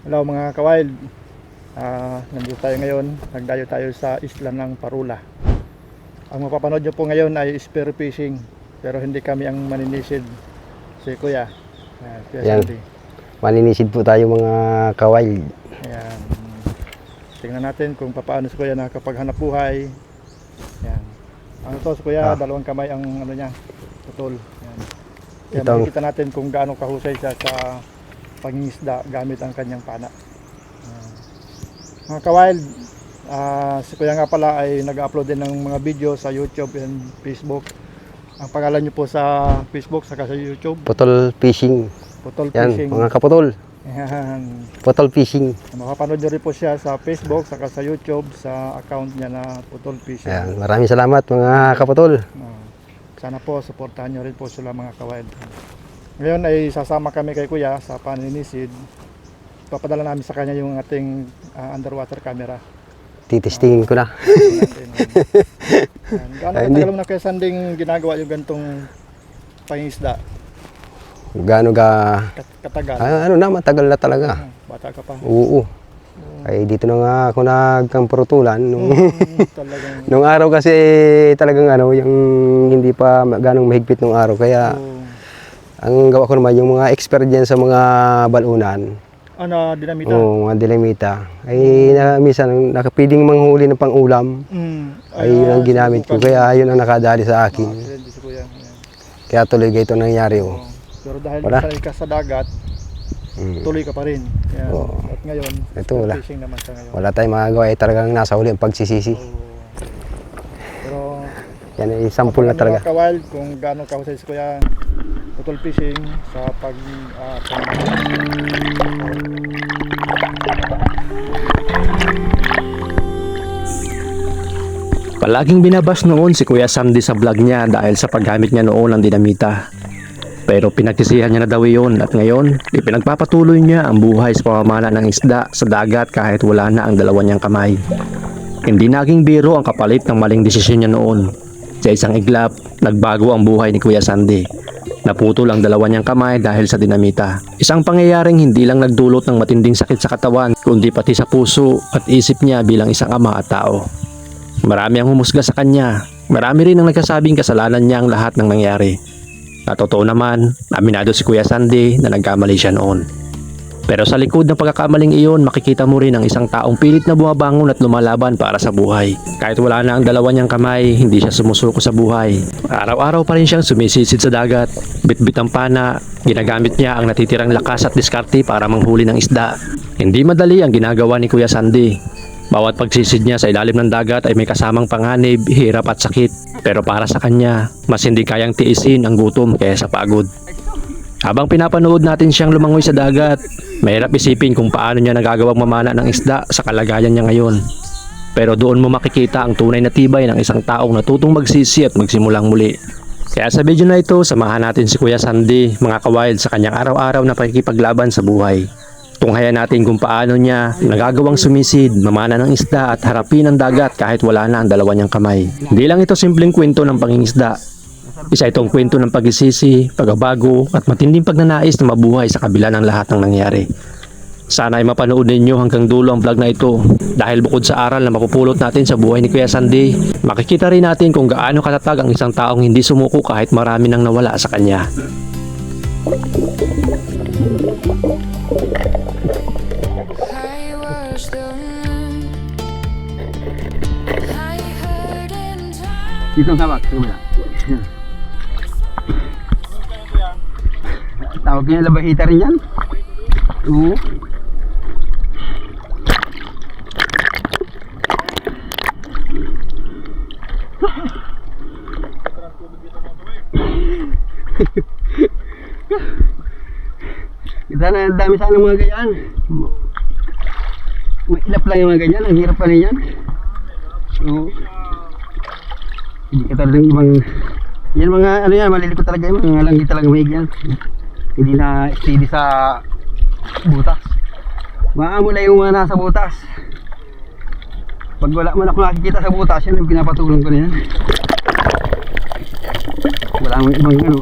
Hello mga ka-wild. Nandito tayo ngayon. Nagdayo tayo sa isla ng Parula. Ang mapapanood nyo po ngayon ay spear fishing. Pero hindi kami ang maninisid. Si Kuya. Kuya Yan. Sandy. Maninisid po tayo mga ka-wild. Ayan. Tingnan natin kung paano si Kuya nakakapaghanap buhay. Ayan. Ano to si Kuya, dalawang kamay ang ano niya, putol. Ayan. Kaya makikita natin kung gaano kahusay siya sa pangingisda gamit ang kanyang pana. Mga ka-wild, si Kuya nga pala ay nag-upload din ng mga video sa YouTube and Facebook. Ang pangalan niyo po sa Facebook saka sa YouTube, Putol fishing. Putol Yan, Fishing. mga kaputol. Ayan. Putol fishing. Mapapanood niyo rin po siya sa Facebook saka sa YouTube sa account niya na Putol Fishing. Yan, maraming salamat mga kaputol. Sana po suportahan niyo rin po sila mga ka-wild. Ngayon ay sasama kami kay Kuya sa paninisid. Papadala namin sa kanya yung ating underwater camera. Titestingin ko na. Gaano katagal mo na kay Sanding ginagawa yung gantong pangingisda? Gaano ka... Katagal? ano na, matagal na talaga. Bata ka pa? Oo. Ay dito na nga ako nagkampurutulan. Talagang... Nung araw kasi talagang ano, yung hindi pa ganong mahigpit nung araw. Kaya ang gawa ko naman yung mga experience sa mga balunan. Ano, dinamita? Oo, mga dinamita. Ay minsan nakapiling manghuli ng pang-ulam. Ay yun ang ginamit ko. Kaya yun ang nakadali sa akin. Kaya tuloy ito nangyari. Pero dahil sanay ka sa dagat, tuloy ka pa rin. Yan. At ngayon, ito wala. fishing naman sa ngayon. Wala tayong magagawa. Talagang nasa huli ang pagsisisi. Pero yan ay sample na talaga. Mga ka-wild, kung gaano kahusay si Kuya Putol Fishing sa Palaging binabas noon si Kuya Sandy sa vlog niya dahil sa paggamit niya noon ng dinamita. Pero pinagsisihan niya na daw iyon at ngayon ipinagpapatuloy niya ang buhay sa pamamana ng isda sa dagat kahit wala na ang dalawa niyang kamay. Hindi naging biro ang kapalit ng maling desisyon niya noon. Sa isang iglap, nagbago ang buhay ni Kuya Sandy. Naputol ang dalawa niyang kamay dahil sa dinamita. Isang pangyayaring hindi lang nagdulot ng matinding sakit sa katawan, kundi pati sa puso at isip niya bilang isang ama at tao. Marami ang humusga sa kanya. Marami rin ang nagsasabing kasalanan niya ang lahat ng nangyari. At totoo naman, aminado si Kuya Sandy na nagkamali siya noon. Pero sa likod ng pagkakamaling iyon, makikita mo rin ang isang taong pilit na bumabangon at lumalaban para sa buhay. Kahit wala na ang dalawa niyang kamay, hindi siya sumusuko sa buhay. Araw-araw pa rin siyang sumisisid sa dagat, bitbit ang pana, ginagamit niya ang natitirang lakas at diskarte para manghuli ng isda. Hindi madali ang ginagawa ni Kuya Sandy. Bawat pagsisid niya sa ilalim ng dagat ay may kasamang panganib, hirap at sakit. Pero para sa kanya, mas hindi kayang tiisin ang gutom kaysa pagod. Habang pinapanood natin siyang lumangoy sa dagat, mahirap isipin kung paano niya nagagawang mamana ng isda sa kalagayan niya ngayon. Pero doon mo makikita ang tunay na tibay ng isang taong natutong magsisi at magsimulang muli. Kaya sa video na ito, samahan natin si Kuya Sandy, mga ka-wild, sa kanyang araw-araw na pakikipaglaban sa buhay. Tunghayan natin kung paano niya nagagawang sumisid, mamana ng isda at harapin ang dagat kahit wala na ang dalawa niyang kamay. Hindi lang ito simpleng kwento ng pangingisda. Isa itong kwento ng pagsisisi, pagbabago at matinding pagnanais na mabuhay sa kabila ng lahat ng nangyari. Sana ay mapanood ninyo hanggang dulo ang vlog na ito dahil bukod sa aral na mapupulot natin sa buhay ni Kuya Sandy, makikita rin natin kung gaano katatag ang isang taong hindi sumuko kahit marami nang nawala sa kanya. Dito sa bak, ito yan. Tawag niya labahita rin yan. Oo. Sana dami sana mga ganyan. Mailap lang yung mga ganyan, ang hirap pa rin yan. Oo. Hindi ka talagang ibang... Yan mga ano yan, malilikot talaga yan, mga langgi talaga mahig yan. Hindi na steady sa butas. Maamula yung mga nasa butas. Pag wala man ako nakikita sa butas, yan yung pinapatulong ko na yan. Wala mo ibang ano.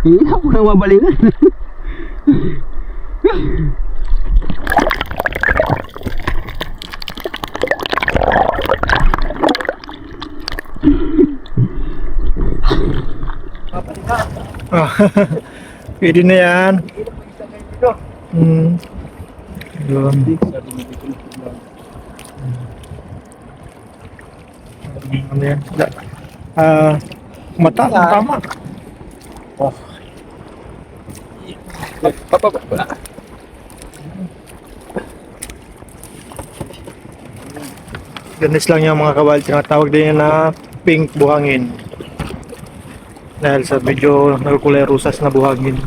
Hirap ko nang mabalingan. Pwede na yan. Yun. Ano yan? Mata, tama. Oh. Ganis lang yung mga kawal. Tinatawag din yan na pink buhangin. Dahil sa medyo nagkulay rusas na buhangin.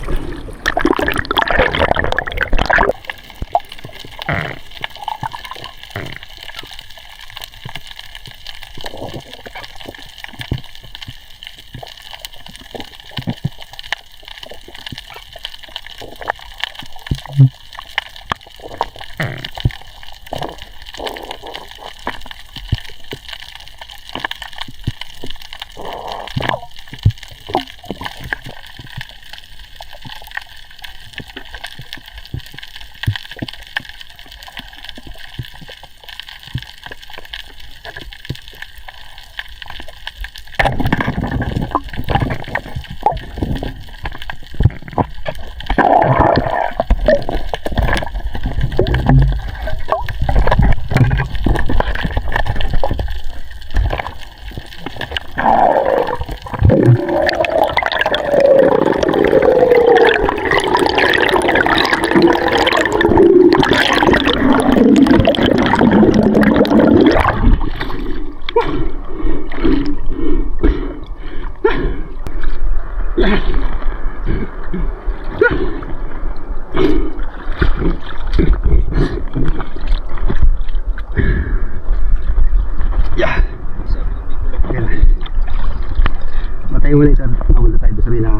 Matay mo na isa. Awal na tayo doon sa rin na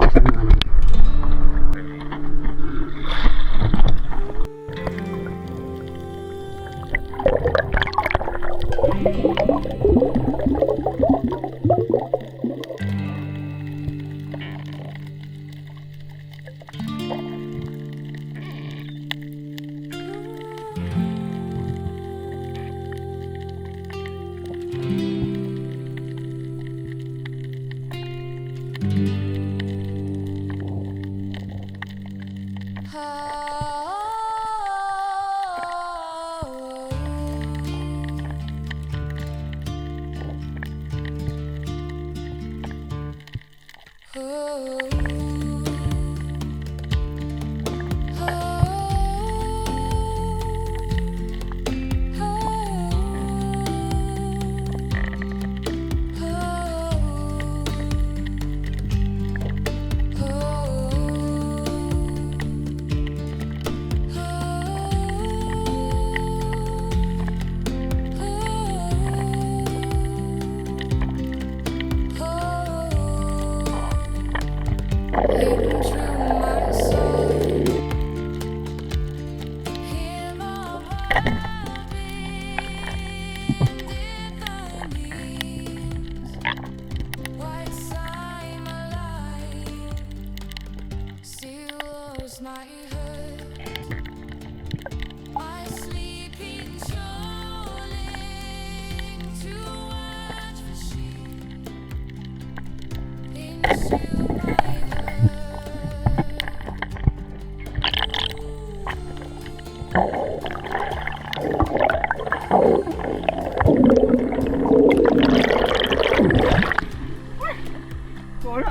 isang ano. Wala.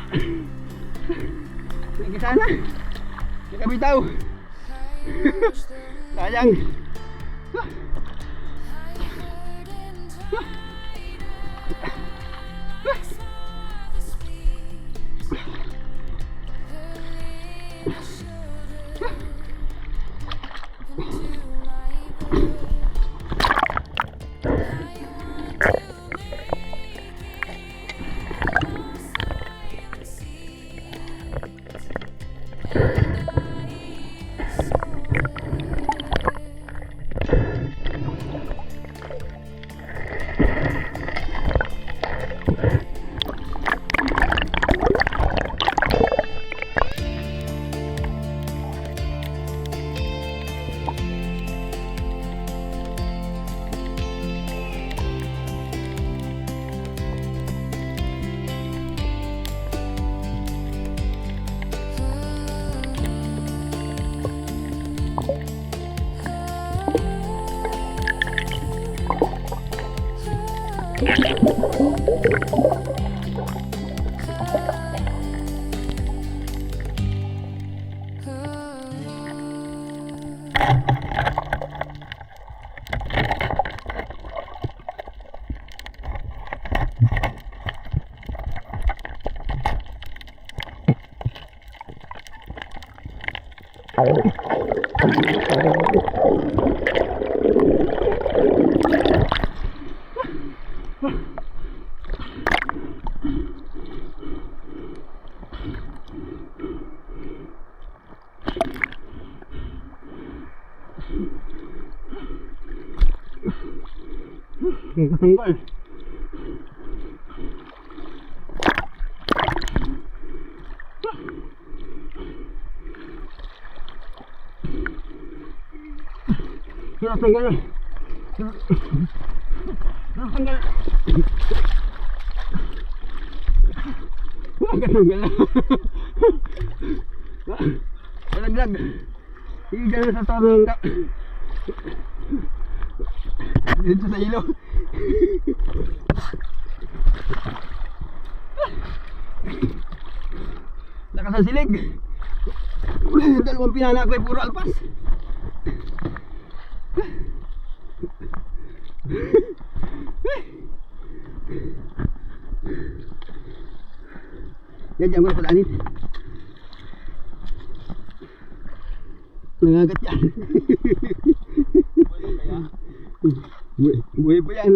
Lagi sana. Hindi kami tao. Sayang. Tunggal. Sudah tunggal. Sudah tunggal. Agak tunggal. Lag. Ini jangan satu enggak. Dito sa ilo. Lakas ang silig. Dalawang pinana ko ay puro alpas. Yan mo na palanin. Nangagat yan. Buhay pa yan.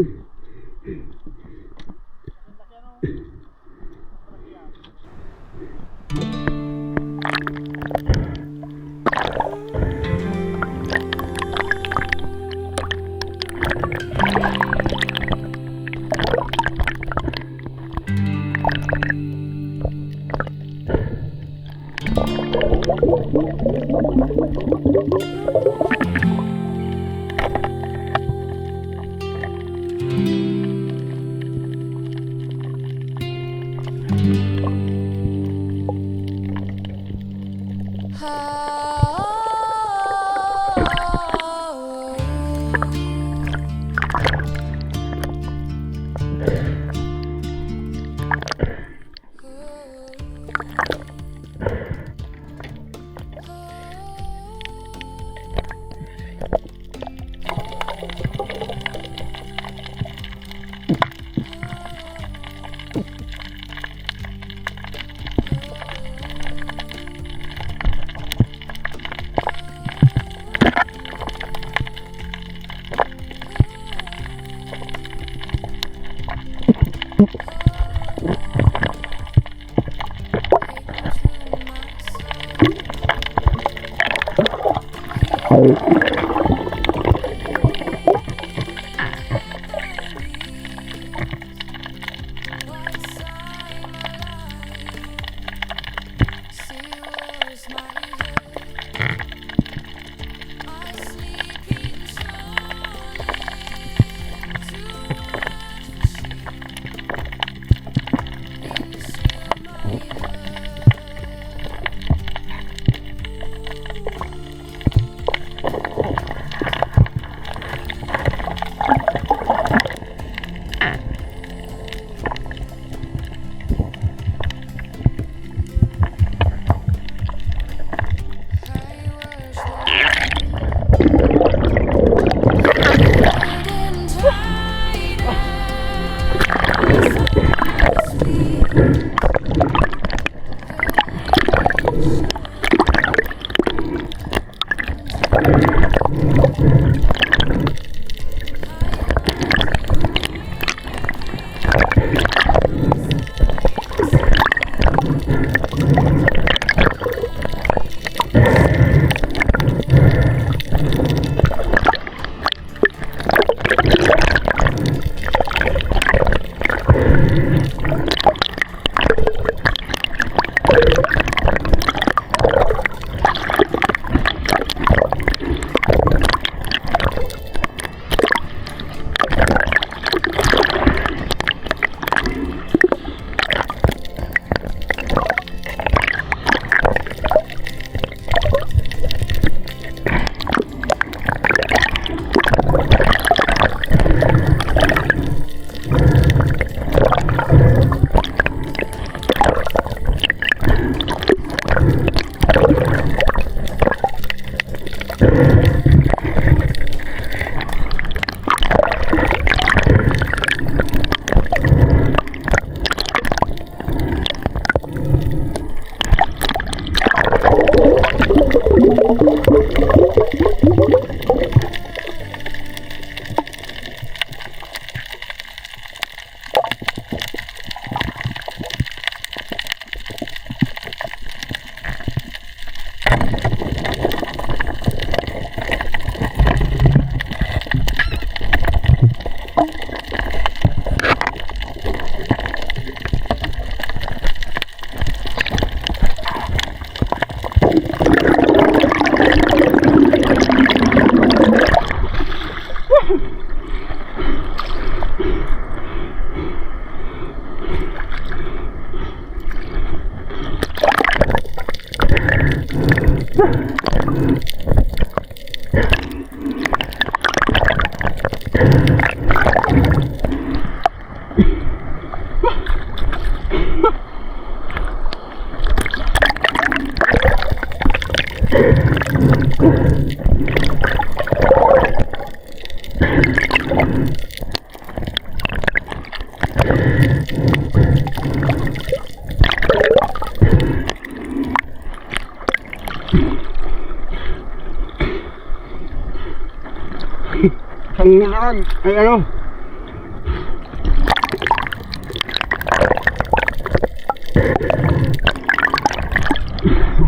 Ang naman, ay ano?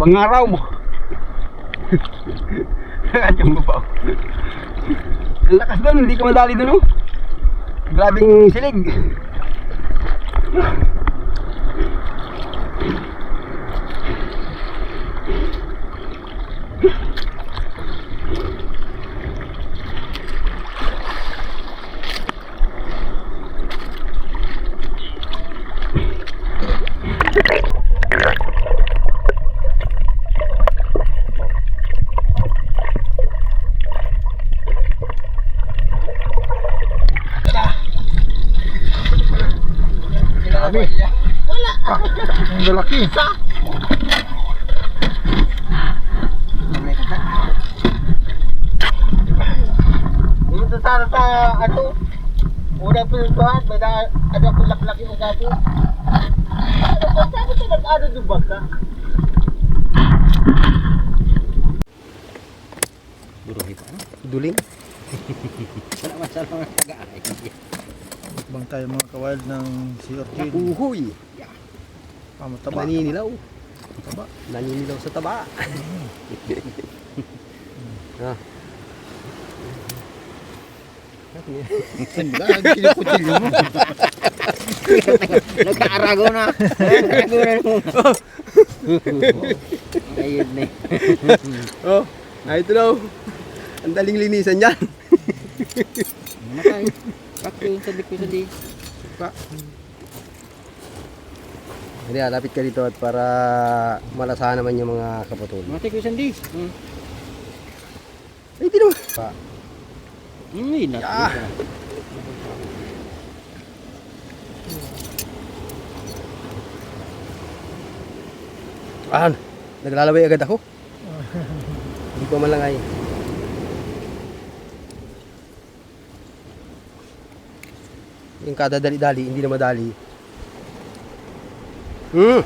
Bangaraw mo. Adyang mo pa. Ang lakas doon, hindi ka madali doon oh. Grabing silig. Dami. Wala. Ang lalaki. Dito sana sa ano? Una pinuntuhan, may ada ko laki yung gabi. Ano ba sabi ko nag-ano dubag ka? Buruhi pa, ano? Duling. Wala masalah mga tagaan. Bang tayo mga kawild ng Sea Urchin. Uhuy. Pamataba. Naninilaw. Taba. Naninilaw sa taba. Ah. Sanda, kinukutilyo mo. Nagkaarago na. Nagkaarago na mo. Ayun na eh. Oh, ay ito daw. Ang daling linisan yan. Matay. Bakit yung sadik ko sa di? Hindi, lapit ka dito at para malasahan naman yung mga kapatol. Matay ko sa di. Ay, di naman. Pa. Hindi na. Naglalaway agad ako. Hindi pa man lang ay. Yung kada dali-dali, hindi na madali. Oh.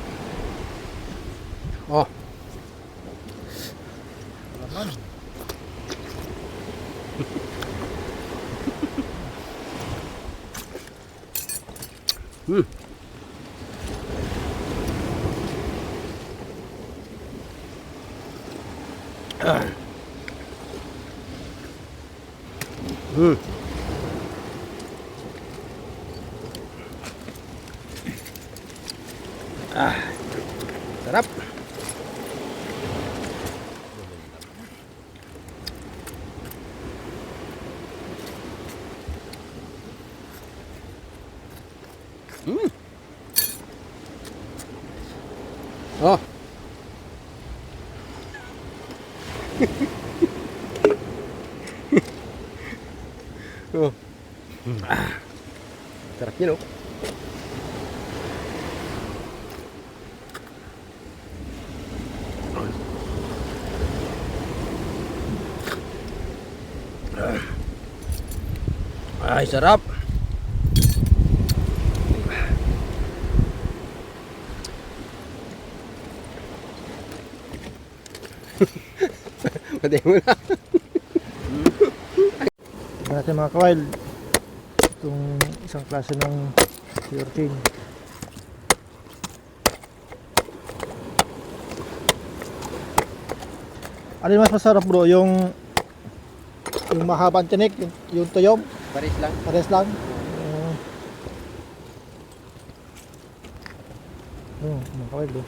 Sarap. Oh. Oh. Sarap yun oh. Ay, sarap. Pati mo na. Tignan natin mga kawild. Itong isang klase ng Sea Urchin. Ano yung mas masarap bro? Yung mahabang tinik, yung tuyom? Paris lang. Pares lang? Mga kawild oh.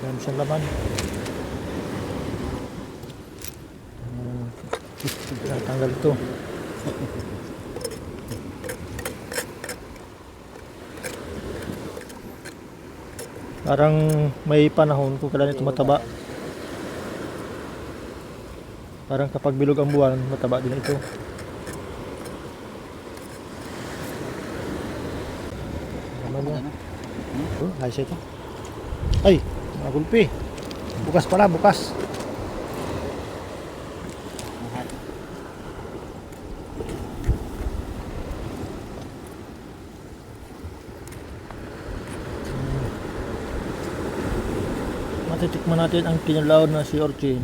Dami siyang laman. Tanggal ito. Parang may panahon kung kailan ito mataba. Parang kapag bilog ang buwan, mataba din ito. Naman yan. Oh, ayos ito. Ay, mga gulpi. Bukas pala, bukas. Matitikman natin ang kinulaw na sea urchin.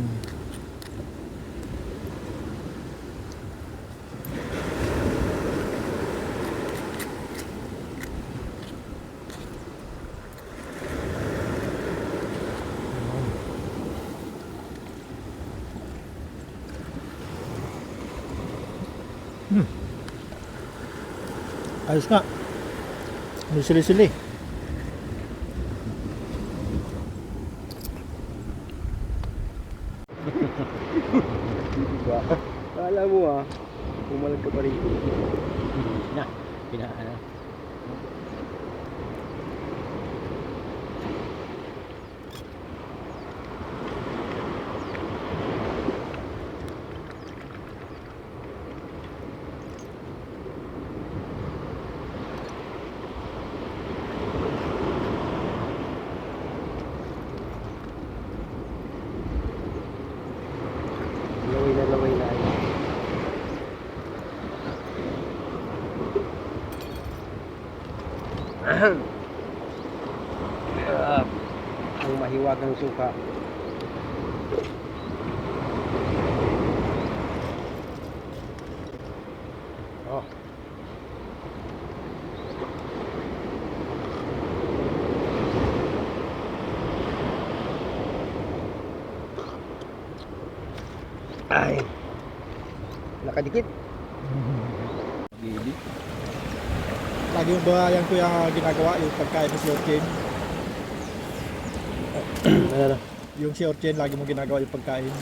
Ayos nga. May sili-sili. Kala mo pumalag ka pa rin. Na, pinaano. Laway na. Ang mahiwagang suka. Oh. Ay. Nakadikit. Gili. Lagi mo ba yan kuya ginagawa yung pagkain ng sea urchin? Ano? Yung sea urchin, lagi mo ginagawa yung pagkain?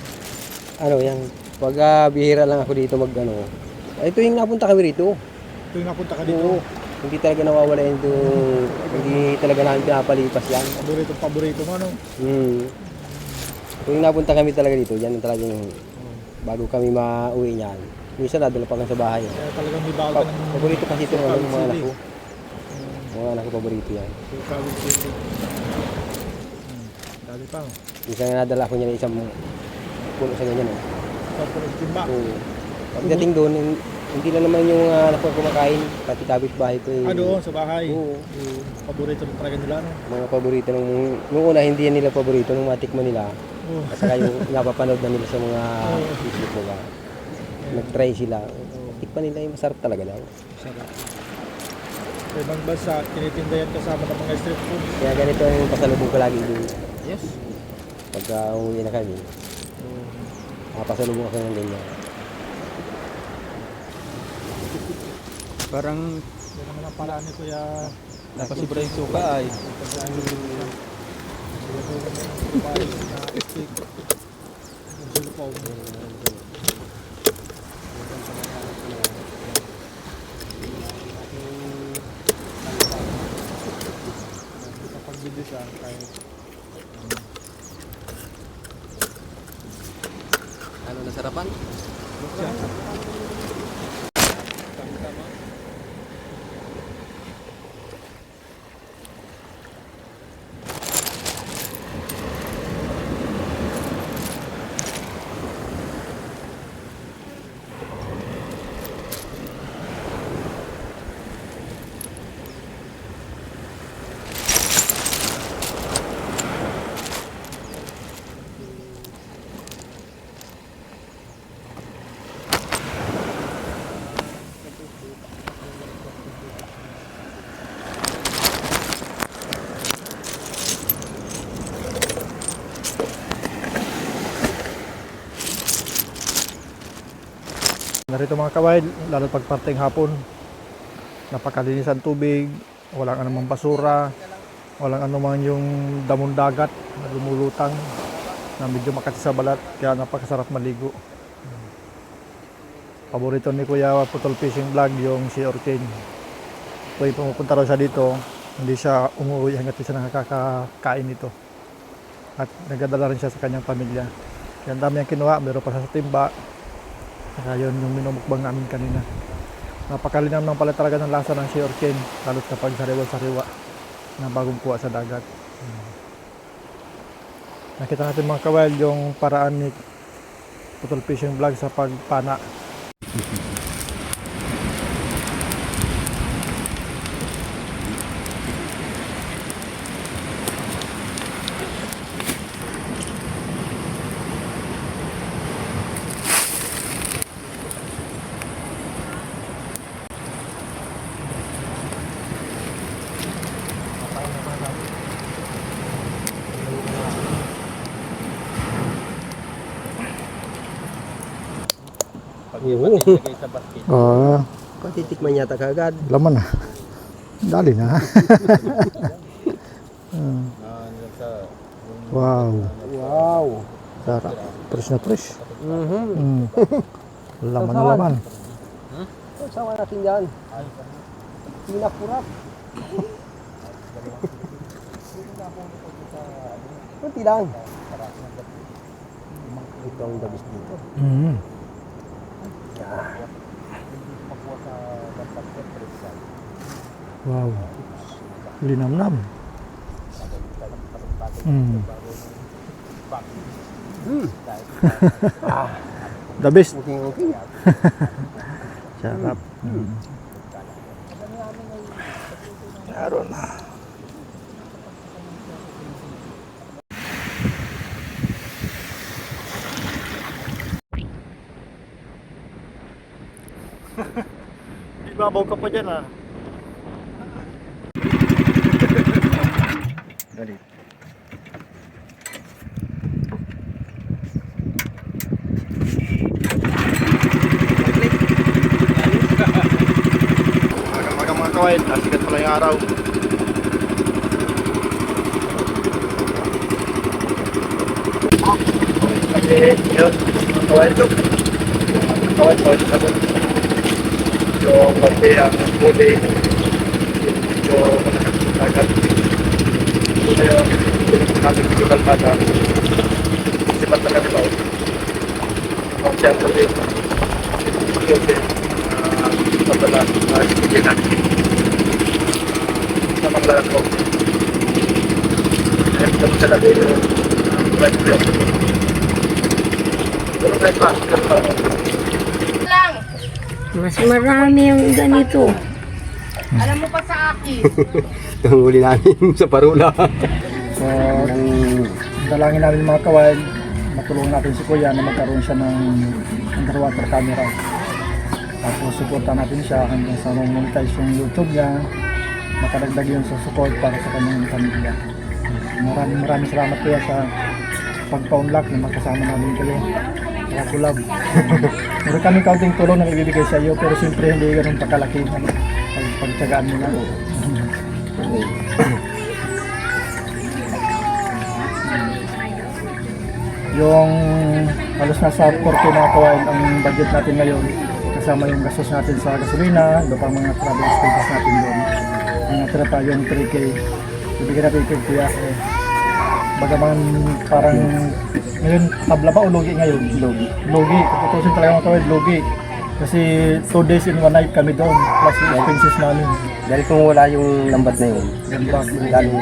Ano yan? Pag bihira lang ako dito ito yung napunta kami rito. Tuwing napunta ka Oo. dito, Hindi talaga nawawala yun hindi talaga namin pinapalipas yan. paborito mo ano? Kung napunta kami talaga dito, yan ang talagang bago kami mauwi niyan. Minsan nadala pa kami sa bahay. Kaya talagang may bawal ka ng Paborito kasi ito suka ng with mga anak sili. ko. Mga anak ko paborito yan. Suka with sili. Dali pa. Minsan nadala ko niya ng isang puno sa ganyan. Tapos timba. Oo. Pagdating doon, hindi lang naman yung anak ko kumakain, pati kapit-bahay ko. Doon sa bahay. Oo. Paborito rin talaga nila, no? Mga paborito nung una hindi yan nila paborito, nung matikman nila. Oh. At saka yung napapanood na nila sa mga Facebook nila. Nag-try sila. Tikman nila yung masarap talaga daw. Sarap. Sa ibang bansa, tinitinda yan kasama ng mga street food. Kaya ganito yung pasalubong ko lagi doon. Yes. Pagka umuwi na kami, pasalubong ako ng ganyan. Parang Yan naman ang paraan ni Kuya. napasubra yung suka ay. Kapag video siya, kahit Ano nasarapan? siya. Narito mga kaway, lalo pag parteng hapon, napakalinis ang tubig, walang anumang basura, walang anuman yung damon dagat na lumulutang na medyo makati sa balat, kaya napakasarap maligo. Paborito ni Kuya Putol Fishing Vlog yung sea urchin. Tuwing pumupunta raw siya dito, hindi siya umuwi hanggat siya nakakakain nito. At nagdadala rin siya sa kanyang pamilya. Yan dami ang kinuha, meron pa sa timba. Saka yun yung minumukbang namin kanina. Napakalinam ng pala talaga ng lasa ng sugarcane, lalo't kapag sariwa-sariwa na bagong kuha sa dagat. Nakita natin mga kawal yung paraan ni Putol Fishing Vlog sa pagpana. Yun. Sa basket. Patitikman yata kagad. Laman na. Dali na. Wow. Wow. Sarap. Fresh na fresh. Mhm. Laman na laman. Sama natin yan. Pinakurap. Kunti lang. Ito ang dabis dito. Wow. Linamnam. The best. Okay. Sarap. Meron na. Ibabaw ka pa dyan ah. Dali. Maga mga kawin, nasikat pala yung araw. Kasi yun, mga kawin ito. Kawin ito. Yung pati ang huli. Yung agad. Kaya natin video kalmata. Sipat na kami ba? Ang siyang pati. Kasi padala na ibigay natin sa mga ko. Kaya ito sa labi yung right view. Pero right pa. Mas marami yung ganito. Alam mo pa sa akin. Ang huli namin sa parula. So, dalangin namin mga kawain, matulungan natin si Kuya na magkaroon siya ng underwater camera. Tapos supportan natin siya hanggang sa monetize yung YouTube niya, makadagdag yun sa support para sa kanyang pamilya. Maraming salamat Kuya sa pagpa-unlock na magkasama namin kayo. Sa collab. Meron kami kaunting tulong na ibibigay sa iyo pero siyempre hindi ganun pakalaki pagtyagaan mo na. Yung halos nasa 40 mga kawain ang budget natin ngayon kasama yung gastos natin sa gasolina, iba pang mga travel expenses natin doon. Ang natira pa yung 3K, ibigay natin kay Kuya. Bagaman parang ngayon tabla ba o logi ngayon? Logi. Tutusin talaga mga kawain, logi. Kasi 2 days in 1 night kami doon plus yung expenses namin. Dahil kung wala yung lambat na yun, Lambat. lalong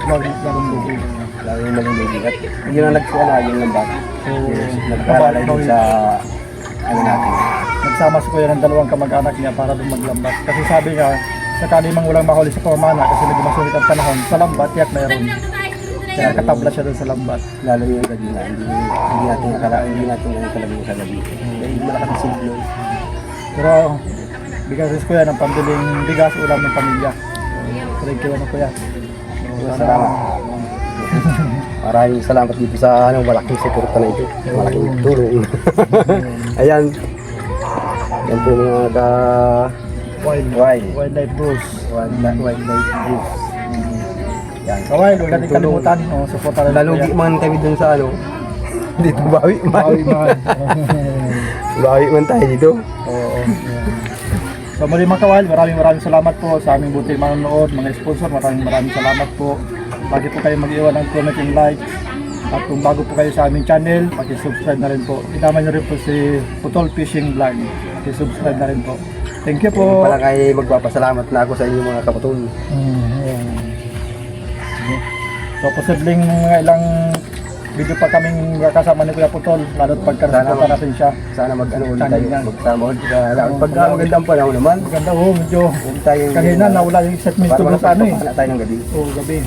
lugi. Lalong logi. Lalong malulugi. At yun ang nagsuwala yung lambat. So, Nagkalalay din sa ano natin. nagsama si Kuya ng 2 kamag-anak niya para doon maglambat. Kasi sabi niya, sakali mang walang mahuli sa pamana kasi medyo masulit ang panahon, sa lambat tiyak mayroon. Kaya katabla siya doon sa lambat. Lalo yung gagina. Hindi natin kalagay sa gabi. Dahil malaking siglo. Pero bigyan si Kuya ng pambiling bigas ulam ng pamilya. Thank you ano Kuya. Salamat. Maraming salamat dito sa malaking suporta na ito. Malaking tulong. Ayan. Yan po mga Wildlife Bros. wildlife group. Yan. Kawai, huwag natin kalimutan. Supportan rin Nalugi man kami dun sa dito bawi man. Bawi man. Bawi man tayo dito. Oo. So muli mga kawal, maraming salamat po sa aming buti manonood, mga sponsor, maraming salamat po. Lagi po kayo mag-iwan ng comment and like. At kung bago po kayo sa aming channel, paki-subscribe na rin po. Itama nyo rin po si Putol Fishing Vlog. Paki-subscribe na rin po. Thank you po. Pala kayo magpapasalamat na ako sa inyo mga kapatol. Ayan. So posibleng mga ilang video pa kaming kasama ni Kuya Putol, lalo't pagkarasota natin siya. Sana mag-ano ulit Channel tayo, yan. magsama ulit. Pag magandang panahon naman, Maganda medyo huwag tayong... kanina nawala yung excitement ko sa ano eh. Wala tayo ng gabi. Oo, gabi.